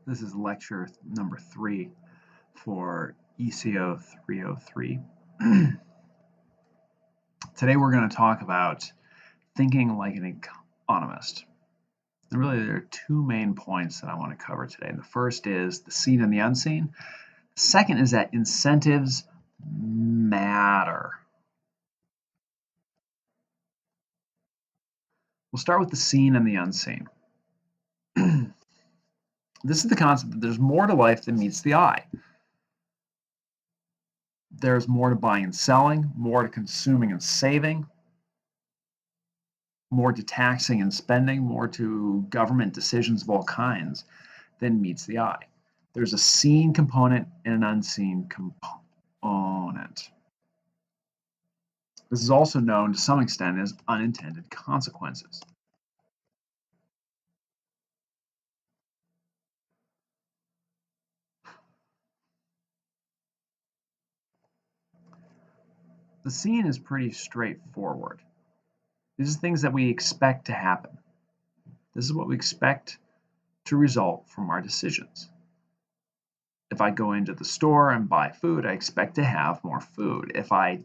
This is lecture number 3 for ECO303. Today we're going to talk about thinking like an economist. And really there are two main points that I want to cover today. The first is the seen and the unseen. The second is that incentives matter. We'll start with the seen and the unseen. This is the concept that there's more to life than meets the eye. There's more to buying and selling, more to consuming and saving, more to taxing and spending, more to government decisions of all kinds than meets the eye. There's a seen component and an unseen component. This is also known to some extent as unintended consequences. The seen is pretty straightforward. These are things that we expect to happen. This is what we expect to result from our decisions. If I go into the store and buy food, I expect to have more food. If I'm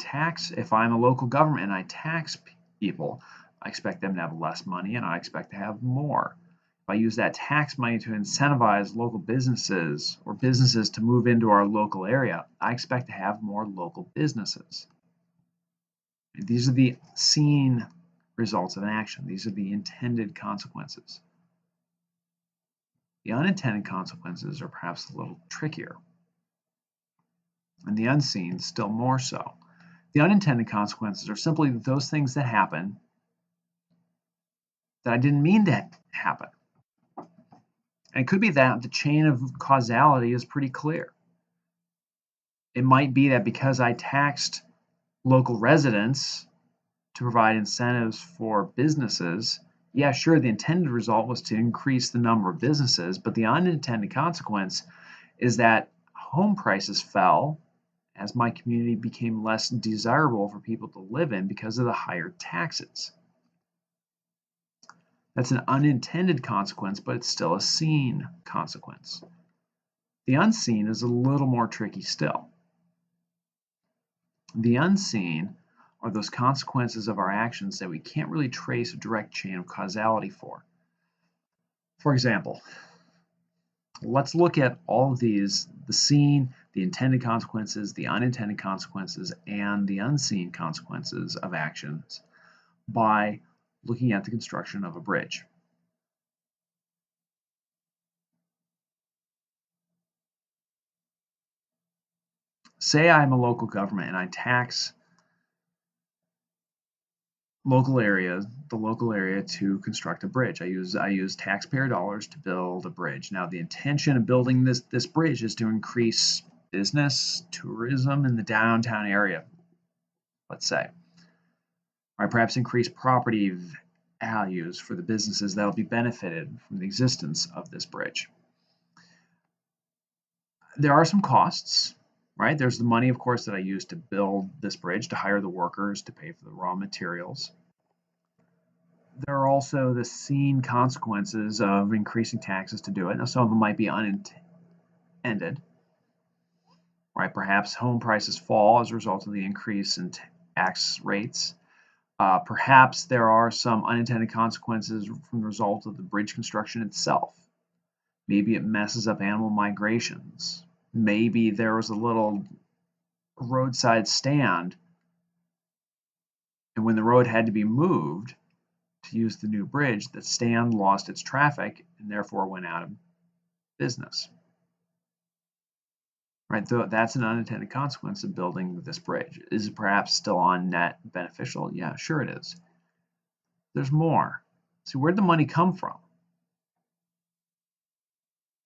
a local government and I tax people, I expect them to have less money and I expect to have more. If I use that tax money to incentivize local businesses or businesses to move into our local area, I expect to have more local businesses. These are the seen results of an action. These are the intended consequences. The unintended consequences are perhaps a little trickier, and the unseen still more so. The unintended consequences are simply those things that happen that I didn't mean to happen. And it could be that the chain of causality is pretty clear. It might be that because I taxed local residents to provide incentives for businesses, yeah, sure, the intended result was to increase the number of businesses, but the unintended consequence is that home prices fell as my community became less desirable for people to live in because of the higher taxes. That's an unintended consequence, but it's still a seen consequence. The unseen is a little more tricky still. The unseen are those consequences of our actions that we can't really trace a direct chain of causality for. For example, let's look at all of these, the seen, the intended consequences, the unintended consequences, and the unseen consequences of actions by looking at the construction of a bridge. Say I'm a local government and I tax the local area to construct a bridge. I use taxpayer dollars to build a bridge. Now the intention of building this bridge is to increase business, tourism in the downtown area, let's say. Or perhaps increase property values for the businesses that will be benefited from the existence of this bridge. There are some costs, right? There's the money, of course, that I use to build this bridge, to hire the workers, to pay for the raw materials. There are also the seen consequences of increasing taxes to do it. Now, some of them might be unintended, right? Perhaps home prices fall as a result of the increase in tax rates. Perhaps there are some unintended consequences from the result of the bridge construction itself. Maybe it messes up animal migrations. Maybe there was a little roadside stand, and when the road had to be moved to use the new bridge, the stand lost its traffic and therefore went out of business. Right, that's an unintended consequence of building this bridge. Is it perhaps still on net beneficial? Yeah, sure it is. There's more. See, where'd the money come from?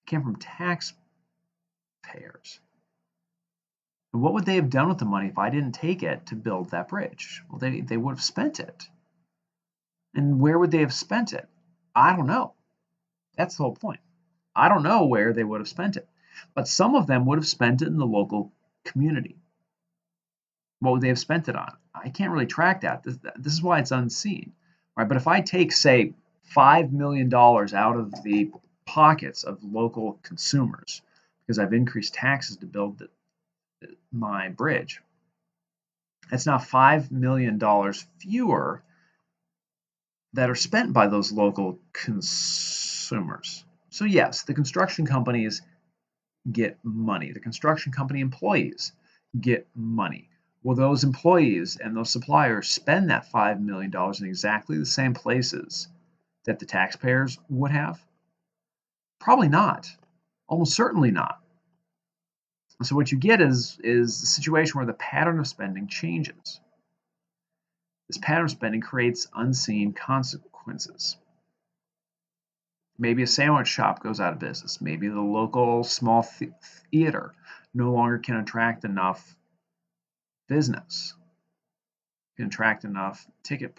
It came from taxpayers. And what would they have done with the money if I didn't take it to build that bridge? Well, they would have spent it. And where would they have spent it? I don't know. That's the whole point. I don't know where they would have spent it. But some of them would have spent it in the local community. What would they have spent it on? I can't really track that. This is why it's unseen. Right? But if I take, say, $5 million out of the pockets of local consumers because I've increased taxes to build my bridge. That's now $5 million fewer that are spent by those local consumers. So yes, the construction companies get money. The construction company employees get money. Will those employees and those suppliers spend that $5 million in exactly the same places that the taxpayers would have? Probably not. Almost certainly not. So what you get is the situation where the pattern of spending changes. This pattern of spending creates unseen consequences. Maybe a sandwich shop goes out of business. Maybe the local small theater no longer can attract enough business, can attract enough ticket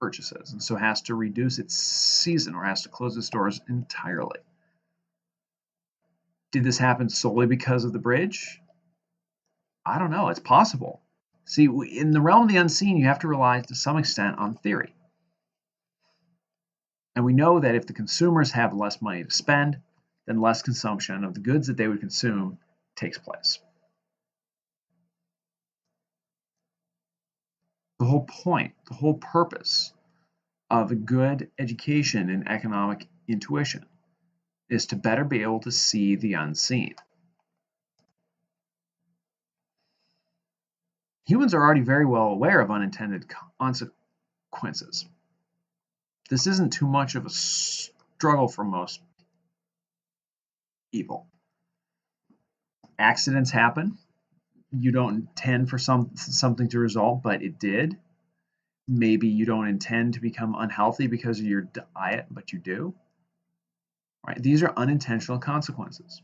purchases, and so has to reduce its season or has to close its doors entirely. Did this happen solely because of the bridge? I don't know. It's possible. See, in the realm of the unseen, you have to rely to some extent on theory. And we know that if the consumers have less money to spend, then less consumption of the goods that they would consume takes place. The whole point, the whole purpose of a good education in economic intuition is to better be able to see the unseen. Humans are already very well aware of unintended consequences. This isn't too much of a struggle for most people. Accidents happen. You don't intend for something to result, but it did. Maybe you don't intend to become unhealthy because of your diet, but you do. Right? These are unintentional consequences.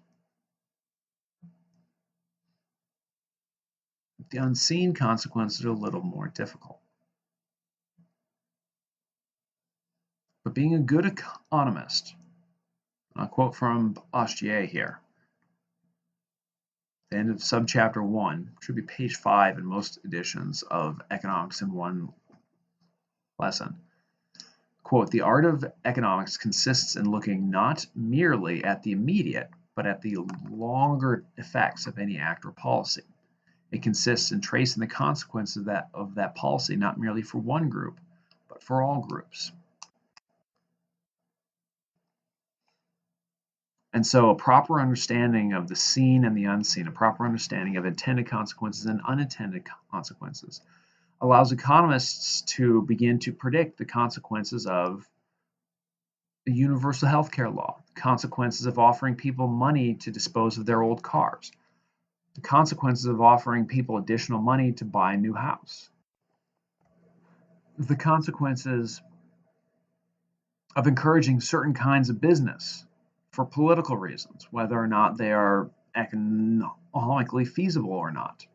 The unseen consequences are a little more difficult. But being a good economist, I'll quote from Bastiat here, the end of subchapter 1, should be page 5 in most editions of Economics in One Lesson. Quote, the art of economics consists in looking not merely at the immediate, but at the longer effects of any act or policy. It consists in tracing the consequences of that policy not merely for one group, but for all groups. And so a proper understanding of the seen and the unseen, a proper understanding of intended consequences and unintended consequences, allows economists to begin to predict the consequences of the universal health care law, the consequences of offering people money to dispose of their old cars, the consequences of offering people additional money to buy a new house, the consequences of encouraging certain kinds of business for political reasons, whether or not they are economically feasible or not.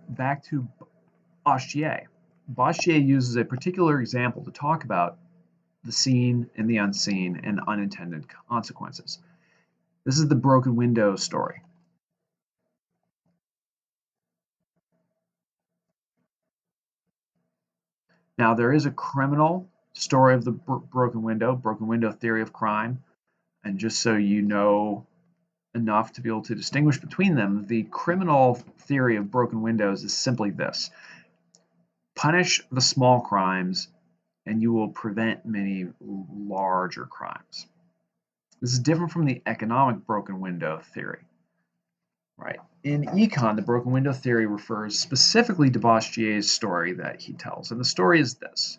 Back to Bastiat. Bastiat uses a particular example to talk about the seen and the unseen and unintended consequences. This is the broken window story. Now, there is a criminal story of the broken window theory of crime, and just so you know enough to be able to distinguish between them, the criminal theory of broken windows is simply this: punish the small crimes and you will prevent many larger crimes. This is different from the economic broken window theory. Right. In econ, the broken window theory refers specifically to Bastiat's story that he tells. And the story is this.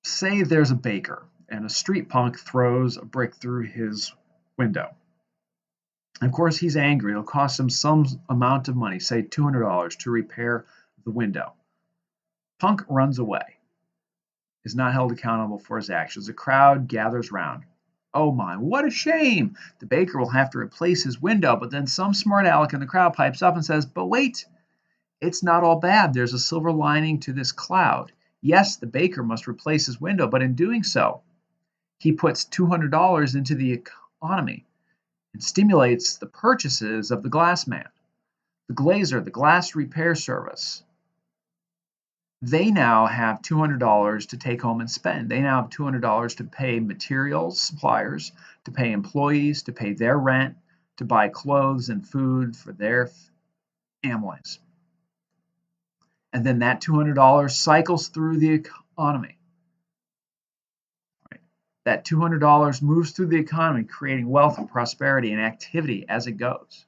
Say there's a baker and a street punk throws a brick through his window. And of course, he's angry. It'll cost him some amount of money, say $200, to repair the window. Punk runs away, is not held accountable for his actions. The crowd gathers round. Oh my, what a shame! The baker will have to replace his window, but then some smart aleck in the crowd pipes up and says, but wait, it's not all bad. There's a silver lining to this cloud. Yes, the baker must replace his window, but in doing so, he puts $200 into the economy and stimulates the purchases of the glass man, the glazier, the glass repair service. they now have $200 to take home and spend. They now have $200 to pay materials suppliers, to pay employees, to pay their rent, to buy clothes and food for their families. And then that $200 cycles through the economy. Right? That $200 moves through the economy, creating wealth and prosperity and activity as it goes.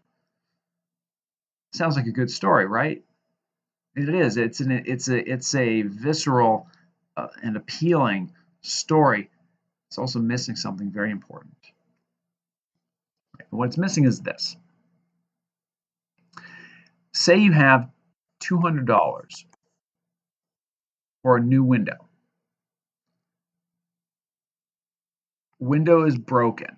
Sounds like a good story, right? It is. It's a visceral and appealing story. It's also missing something very important. What it's missing is this. Say you have $200 for a new window. Window is broken,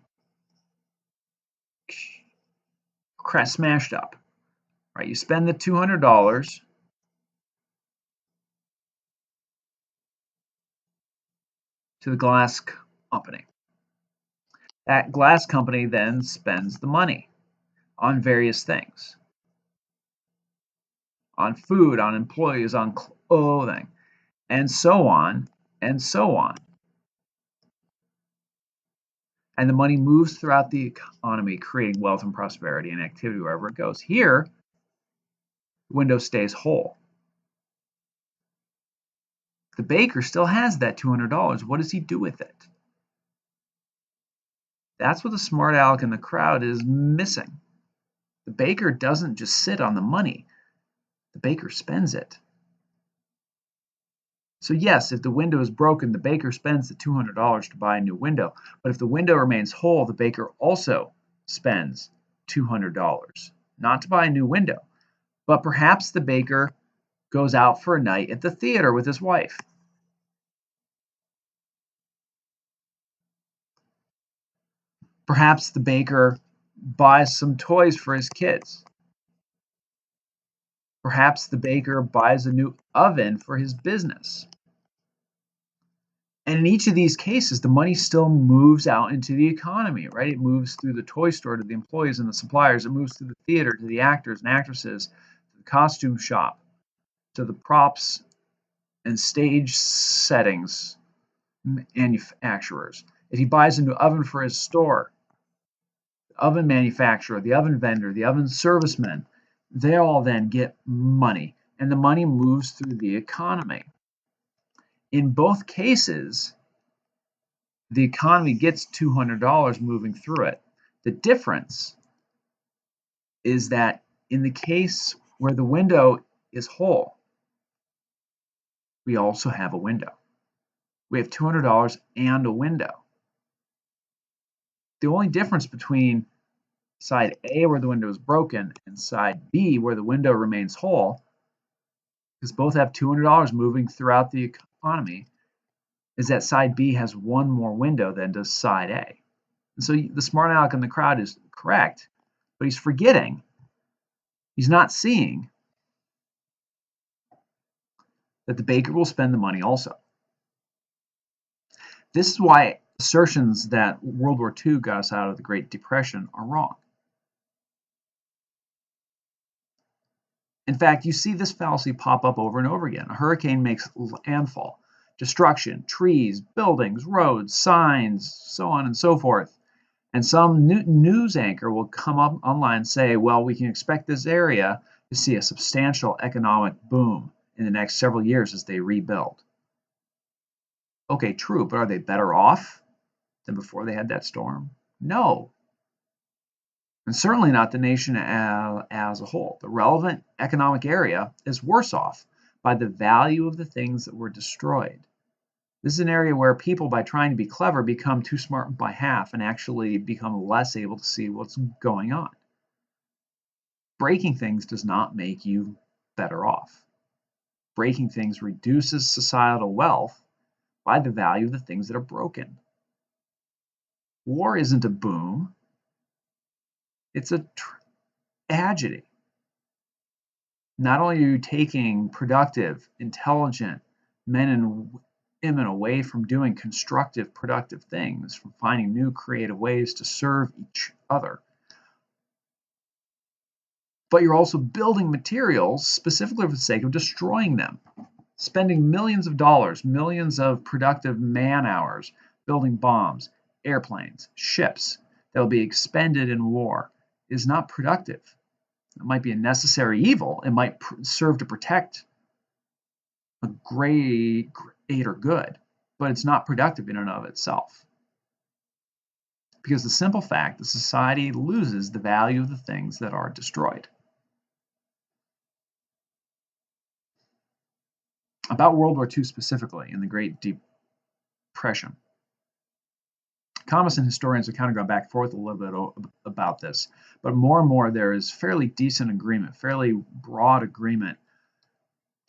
smashed up. Right? You spend the $200 to the glass company. That glass company then spends the money on various things, on food, on employees, on clothing, and so on and so on. And the money moves throughout the economy, creating wealth and prosperity and activity wherever it goes. Here, the window stays whole. The baker still has that $200. What does he do with it? That's what the smart aleck in the crowd is missing. The baker doesn't just sit on the money. The baker spends it. So yes, if the window is broken, the baker spends the $200 to buy a new window. But if the window remains whole, the baker also spends $200, not to buy a new window, but perhaps the baker goes out for a night at the theater with his wife. Perhaps the baker buys some toys for his kids. Perhaps the baker buys a new oven for his business. And in each of these cases, the money still moves out into the economy, right? It moves through the toy store to the employees and the suppliers. It moves through the theater to the actors and actresses, to the costume shop, to the props and stage settings manufacturers. If he buys a new oven for his store, the oven manufacturer, the oven vendor, the oven serviceman, they all then get money, and the money moves through the economy. In both cases, the economy gets $200 moving through it. The difference is that in the case where the window is whole, we also have a window. We have $200 and a window. The only difference between side A, where the window is broken, and side B, where the window remains whole, because both have $200 moving throughout the economy, is that side B has one more window than does side A. And so the smart aleck in the crowd is correct, but he's forgetting, he's not seeing that the baker will spend the money also. This is why assertions that World War II got us out of the Great Depression are wrong. In fact, you see this fallacy pop up over and over again. A hurricane makes landfall. Destruction, trees, buildings, roads, signs, so on and so forth. And some news anchor will come up online and say, well, we can expect this area to see a substantial economic boom in the next several years as they rebuild. Okay, true, but are they better off than before they had that storm? No. And certainly not the nation as a whole. The relevant economic area is worse off by the value of the things that were destroyed. This is an area where people, by trying to be clever, become too smart by half and actually become less able to see what's going on. Breaking things does not make you better off. Breaking things reduces societal wealth by the value of the things that are broken. War isn't a boom. It's a tragedy. Not only are you taking productive, intelligent men and women away from doing constructive, productive things, from finding new creative ways to serve each other, but you're also building materials specifically for the sake of destroying them. spending millions of dollars, millions of productive man hours building bombs, airplanes, ships that will be expended in war is not productive. It might be a necessary evil. It might serve to protect a greater good, but it's not productive in and of itself. Because the simple fact that society loses the value of the things that are destroyed. About World War II specifically, in the Great Depression, economists and historians have kind of gone back and forth a little bit about this, but more and more there is fairly decent agreement, fairly broad agreement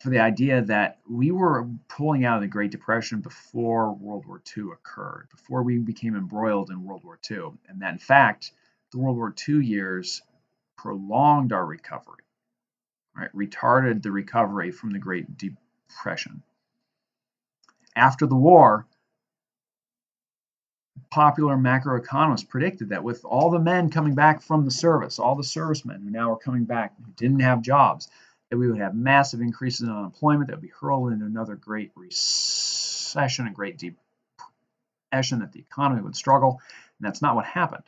for the idea that we were pulling out of the Great Depression before World War II occurred, before we became embroiled in World War II, and that in fact, the World War II years prolonged our recovery, right? Retarded the recovery from the Great Depression. After the war, popular macroeconomists predicted that with all the men coming back from the service, all the servicemen who now are coming back who didn't have jobs, that we would have massive increases in unemployment, that would be hurled into another great recession, a great depression, that the economy would struggle, and that's not what happened.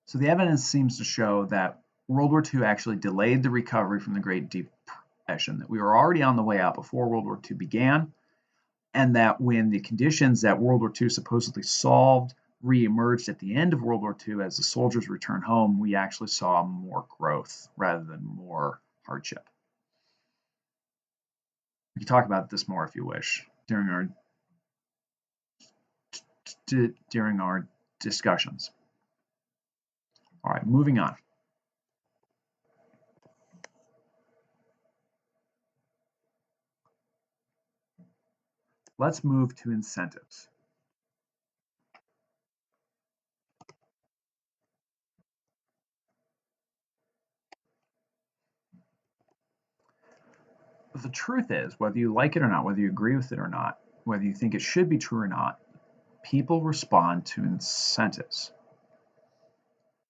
So the evidence seems to show that World War II actually delayed the recovery from the Great Depression, that we were already on the way out before World War II began, and that when the conditions that World War II supposedly solved re-emerged at the end of World War II as the soldiers returned home, we actually saw more growth rather than more hardship. We can talk about this more if you wish during our discussions. All right, moving on. Let's move to incentives. The truth is, whether you like it or not, whether you agree with it or not, whether you think it should be true or not, people respond to incentives.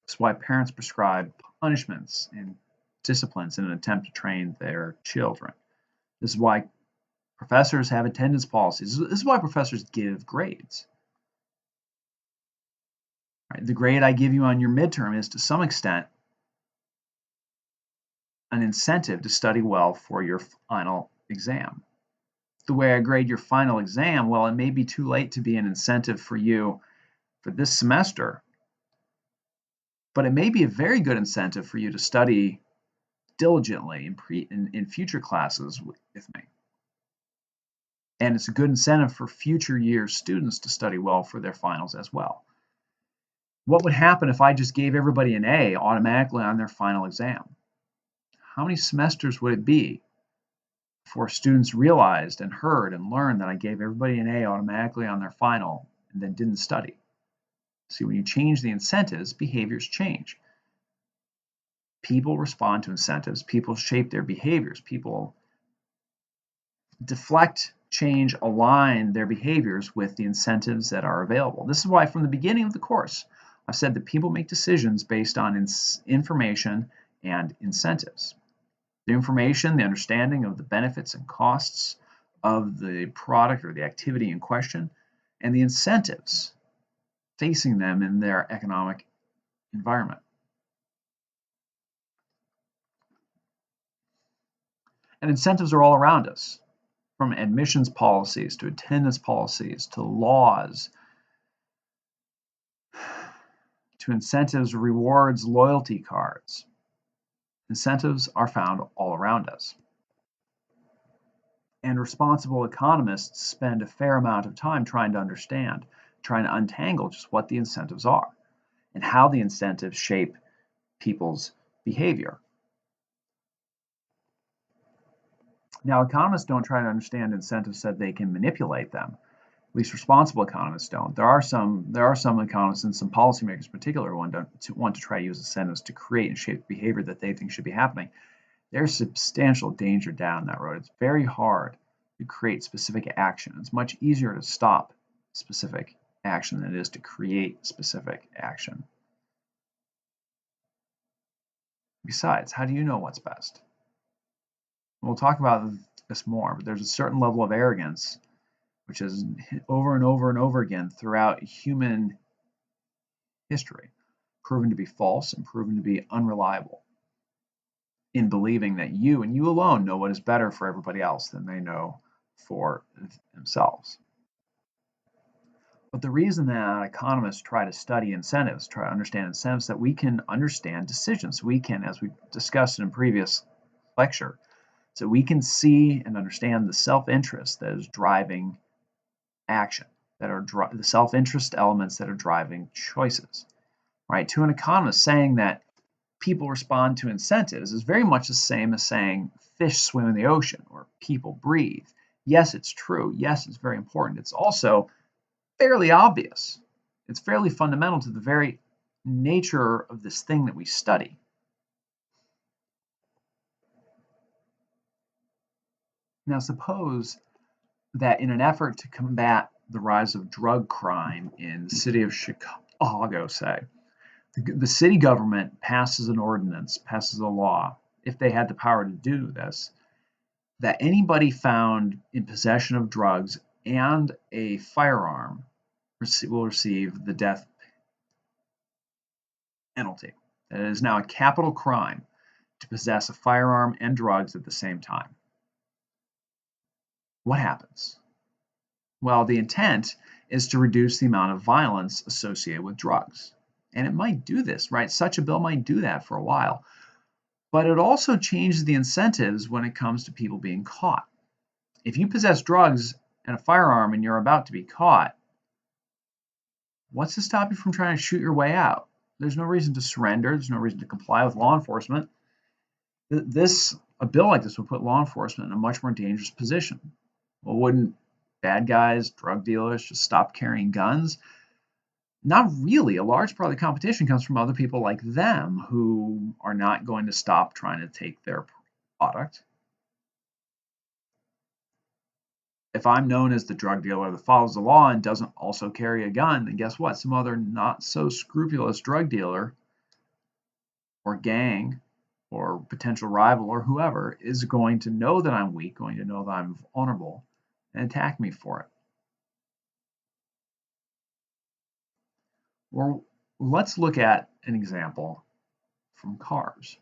That's why parents prescribe punishments and disciplines in an attempt to train their children. This is why professors have attendance policies. This is why professors give grades. Right? The grade I give you on your midterm is, to some extent, an incentive to study well for your final exam. The way I grade your final exam, well, it may be too late to be an incentive for you for this semester, but it may be a very good incentive for you to study diligently in future classes with me. And it's a good incentive for future year students to study well for their finals as well. What would happen if I just gave everybody an A automatically on their final exam? How many semesters would it be before students realized and heard and learned that I gave everybody an A automatically on their final and then didn't study? See, when you change the incentives, behaviors change. People respond to incentives. People shape their behaviors. People deflect, change, align their behaviors with the incentives that are available. This is why from the beginning of the course, I've said that people make decisions based on information and incentives. The information, the understanding of the benefits and costs of the product or the activity in question, and the incentives facing them in their economic environment. And incentives are all around us, from admissions policies to attendance policies to laws to incentives, rewards, loyalty cards. Incentives are found all around us. And responsible economists spend a fair amount of time trying to understand, trying to untangle just what the incentives are and how the incentives shape people's behavior. Now, economists don't try to understand incentives so that they can manipulate them. At least responsible economists don't. There are some economists and some policymakers in particular who want to try to use incentives to create and shape behavior that they think should be happening. There's substantial danger down that road. It's very hard to create specific action. It's much easier to stop specific action than it is to create specific action. Besides, how do you know what's best? We'll talk about this more, but there's a certain level of arrogance which is over and over and over again throughout human history, proven to be false and proven to be unreliable in believing that you and you alone know what is better for everybody else than they know for themselves. But the reason that economists try to study incentives, try to understand incentives, that we can understand decisions. We can, as we discussed in a previous lecture, so we can see and understand the self-interest that is driving action, that are the self-interest elements that are driving choices. Right? To an economist, saying that people respond to incentives is very much the same as saying fish swim in the ocean or people breathe. Yes, it's true. Yes, it's very important. It's also fairly obvious. It's fairly fundamental to the very nature of this thing that we study. Now, suppose that in an effort to combat the rise of drug crime in the city of Chicago, say, the city government passes an ordinance, passes a law, if they had the power to do this, that anybody found in possession of drugs and a firearm will receive the death penalty. It is now a capital crime to possess a firearm and drugs at the same time. What happens? Well, the intent is to reduce the amount of violence associated with drugs. And it might do this, right? Such a bill might do that for a while. But it also changes the incentives when it comes to people being caught. If you possess drugs and a firearm and you're about to be caught, what's to stop you from trying to shoot your way out? There's no reason to surrender. There's no reason to comply with law enforcement. A bill like this would put law enforcement in a much more dangerous position. Well, wouldn't bad guys, drug dealers just stop carrying guns? Not really. A large part of the competition comes from other people like them who are not going to stop trying to take their product. If I'm known as the drug dealer that follows the law and doesn't also carry a gun, then guess what? Some other not so scrupulous drug dealer or gang or potential rival or whoever is going to know that I'm weak, going to know that I'm vulnerable, and attack me for it. Well, let's look at an example from cars.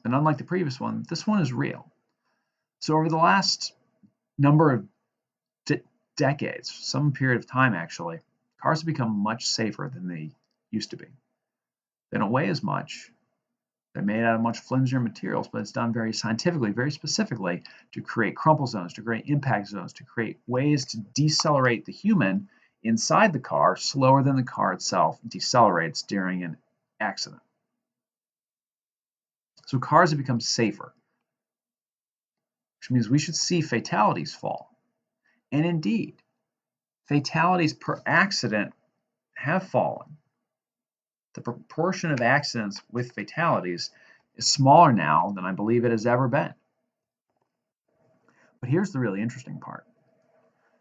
And unlike the previous one, this one is real. So over the last number of decades, some period of time actually, cars have become much safer than they used to be. They don't weigh as much. They're made out of much flimsier materials, but it's done very scientifically, very specifically to create crumple zones, to create impact zones, to create ways to decelerate the human inside the car slower than the car itself decelerates during an accident. So cars have become safer, which means we should see fatalities fall. And indeed, fatalities per accident have fallen. The proportion of accidents with fatalities is smaller now than I believe it has ever been. But here's the really interesting part.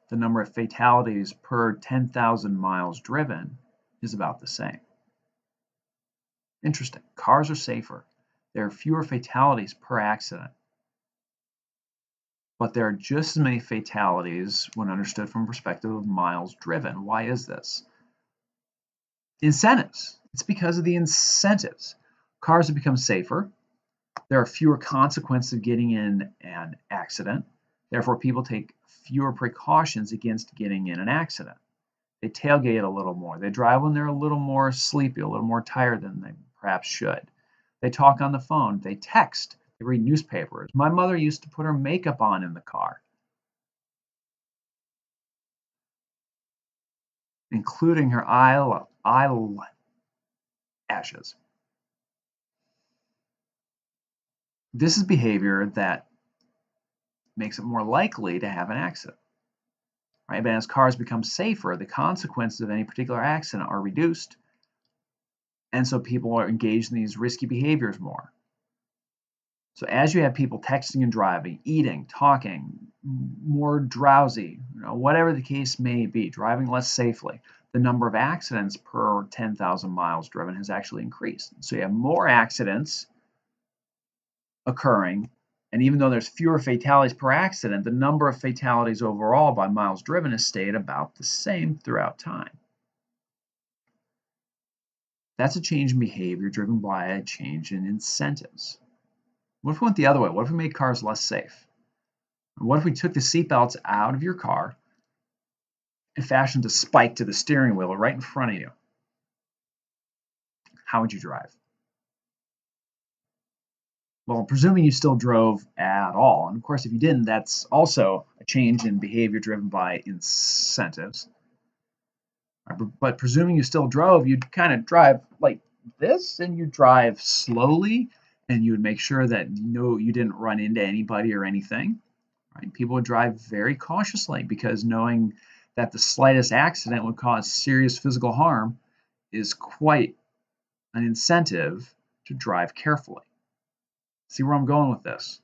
The number of fatalities per 10,000 miles driven is about the same. Interesting. Cars are safer. There are fewer fatalities per accident. But there are just as many fatalities when understood from the perspective of miles driven. Why is this? Incentives. It's because of the incentives. Cars have become safer. There are fewer consequences of getting in an accident. Therefore, people take fewer precautions against getting in an accident. They tailgate a little more. They drive when they're a little more sleepy, a little more tired than they perhaps should. They talk on the phone. They text. They read newspapers. My mother used to put her makeup on in the car, including her eyelashes. This is behavior that makes it more likely to have an accident. Right? But as cars become safer, the consequences of any particular accident are reduced. And so people are engaged in these risky behaviors more. So as you have people texting and driving, eating, talking, more drowsy, whatever the case may be, driving less safely, the number of accidents per 10,000 miles driven has actually increased. So you have more accidents occurring, and even though there's fewer fatalities per accident, the number of fatalities overall by miles driven has stayed about the same throughout time. That's a change in behavior driven by a change in incentives. What if we went the other way? What if we made cars less safe? What if we took the seatbelts out of your car and fashioned a spike to the steering wheel right in front of you? How would you drive? Well, presuming you still drove at all, and of course, if you didn't, that's also a change in behavior driven by incentives. But presuming you still drove, you'd kind of drive like this, and you drive slowly, and you would make sure that you didn't run into anybody or anything. Right? People would drive very cautiously because knowing that the slightest accident would cause serious physical harm is quite an incentive to drive carefully. See where I'm going with this?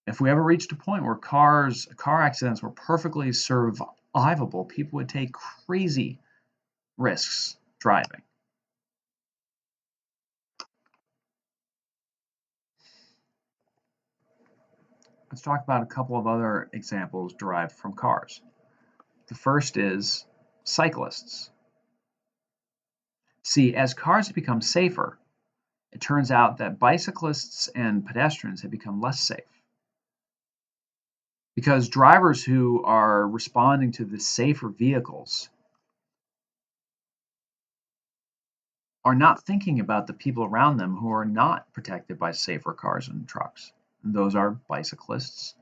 If we ever reached a point where car accidents were perfectly survivable, people would take crazy risks driving. Let's talk about a couple of other examples derived from cars. The first is cyclists. See, as cars have become safer, it turns out that bicyclists and pedestrians have become less safe. Because drivers who are responding to the safer vehicles are not thinking about the people around them who are not protected by safer cars and trucks. And those are bicyclists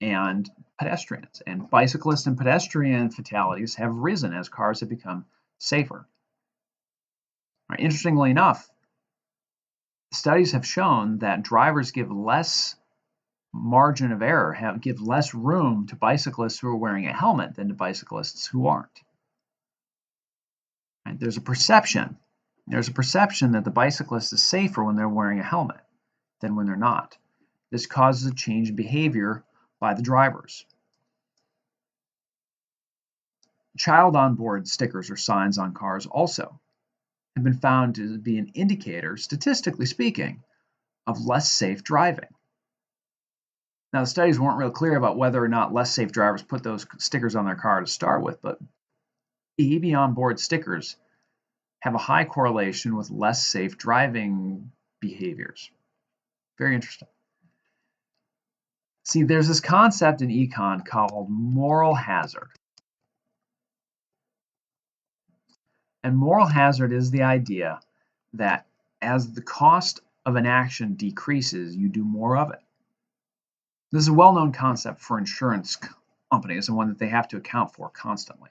and pedestrians. And bicyclist and pedestrian fatalities have risen as cars have become safer. Right. Interestingly enough, studies have shown that drivers give less margin of error, give less room to bicyclists who are wearing a helmet than to bicyclists who aren't. Right? There's a perception that the bicyclist is safer when they're wearing a helmet than when they're not. This causes a change in behavior by the drivers. Child on board stickers or signs on cars also have been found to be an indicator, statistically speaking, of less safe driving. Now, the studies weren't real clear about whether or not less safe drivers put those stickers on their car to start with, but baby on board stickers have a high correlation with less safe driving behaviors. Very interesting. See, there's this concept in econ called moral hazard. And moral hazard is the idea that as the cost of an action decreases, you do more of it. This is a well-known concept for insurance companies and one that they have to account for constantly.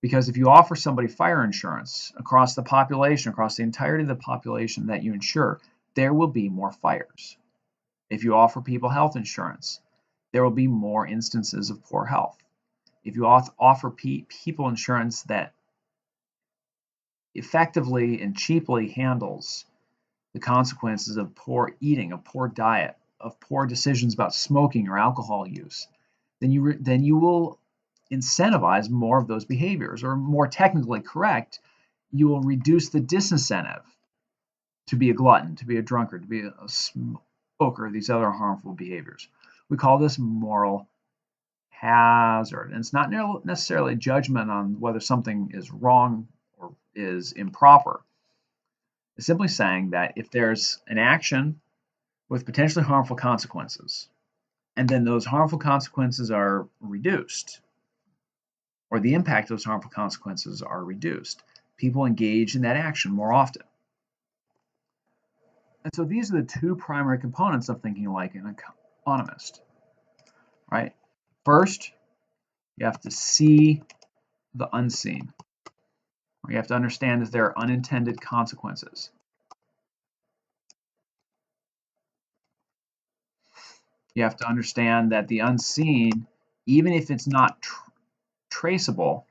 Because if you offer somebody fire insurance across the population, across the entirety of the population that you insure, there will be more fires. If you offer people health insurance, there will be more instances of poor health. If you offer people insurance that effectively and cheaply handles the consequences of poor eating, of poor diet, of poor decisions about smoking or alcohol use, then you will incentivize more of those behaviors, or more technically correct, you will reduce the disincentive to be a glutton, to be a drunkard, to be a smoker, these other harmful behaviors. We call this moral hazard. And it's not necessarily a judgment on whether something is wrong or is improper. It's simply saying that if there's an action with potentially harmful consequences, and then those harmful consequences are reduced, or the impact of those harmful consequences are reduced, people engage in that action more often. And so these are the two primary components of thinking like an economist, right? First, you have to see the unseen. You have to understand that there are unintended consequences. You have to understand that the unseen, even if it's not traceable,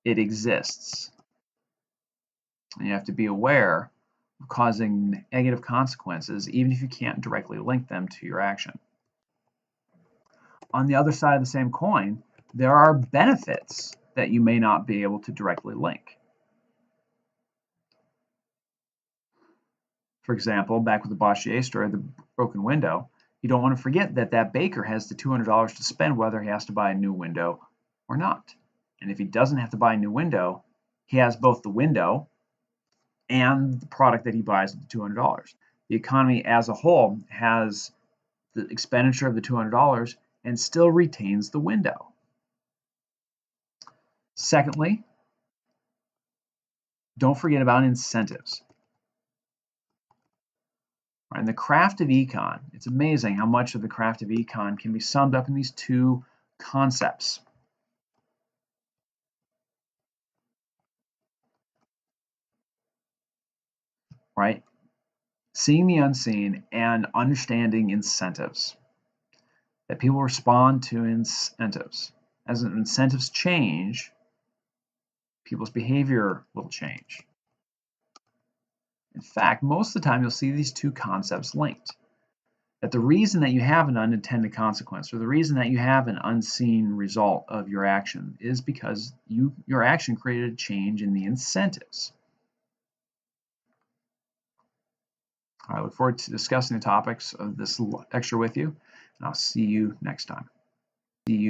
it exists. And you have to be aware of causing negative consequences, even if you can't directly link them to your action. On the other side of the same coin, there are benefits that you may not be able to directly link. For example, back with the Boschier story, the broken window, you don't want to forget that that baker has the $200 to spend whether he has to buy a new window or not. And if he doesn't have to buy a new window, he has both the window and the product that he buys at the $200. The economy as a whole has the expenditure of the $200 and still retains the window. Secondly, don't forget about incentives. In the craft of econ, it's amazing how much of the craft of econ can be summed up in these two concepts. Right? Seeing the unseen and understanding incentives. That people respond to incentives. As incentives change, people's behavior will change. In fact, most of the time you'll see these two concepts linked. That the reason that you have an unintended consequence or the reason that you have an unseen result of your action is because your action created a change in the incentives. I look forward to discussing the topics of this lecture with you, and I'll see you next time. See you.